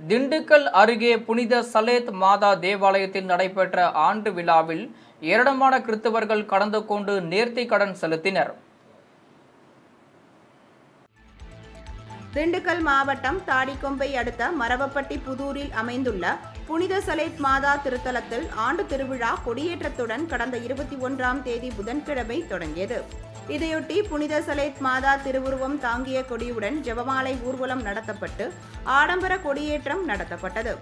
திண்டுக்கல் அருகே புனித சலேத் மாதா தேவாலயத்தில் நடைபெற்ற ஆண்டு விழாவில் ஏராளமான கிறிஸ்தவர்கள் கலந்து கொண்டு நேர்த்திக் கடன் செலுத்தினர். திண்டுக்கல் மாவட்டம் தாடிக்கொம்பை அடுத்த மரவப்பட்டி புதூரில் அமைந்துள்ள புனித சலேத் மாதா திருத்தலத்தில் ஆண்டு திருவிழா கொடியேற்றத்துடன் கடந்த 21ஆம் தேதி புதன்கிழமை தொடங்கியது. இதையொட்டி புனித சலேத் மாதா திருவுருவம் தாங்கிய கொடியுடன் ஜெபமாலை ஊர்வலம் நடத்தப்பட்டு ஆடம்பர கொடியேற்றம் நடத்தப்பட்டது.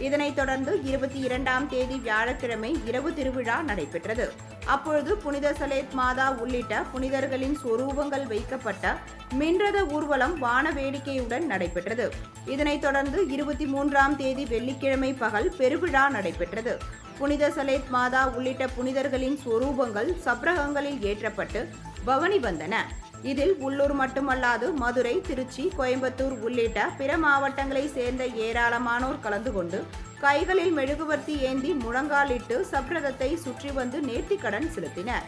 இதனைத் தொடர்ந்து 22ஆம் தேதி வியாழக்கிழமை இரவு திருவிழா நடைபெற்றது. அப்பொழுது புனித சலேத் மாதா உள்ளிட்ட புனிதர்களின் சொரூபங்கள் வைக்கப்பட்ட மின்ரத ஊர்வலம் வான வேடிக்கையுடன் நடைபெற்றது. இதனைத் தொடர்ந்து 23ஆம் தேதி வெள்ளிக்கிழமை பகல் பெருவிழா நடைபெற்றது. புனித சலேத் மாதா உள்ளிட்ட புனிதர்களின் சொரூபங்கள் சப்ரகங்களில் ஏற்றப்பட்டு பவனி வந்தன. இதில் உள்ளூர் மட்டுமல்லாது மதுரை, திருச்சி, கோயம்புத்தூர் உள்ளிட்ட பிற மாவட்டங்களை சேர்ந்த ஏராளமானோர் கலந்து கொண்டு கைகளில் மெழுகுவர்த்தி ஏந்தி முழங்காலிட்டு சப்ரகத்தை சுற்றி வந்து நேர்த்திக்கடன் செலுத்தினர்.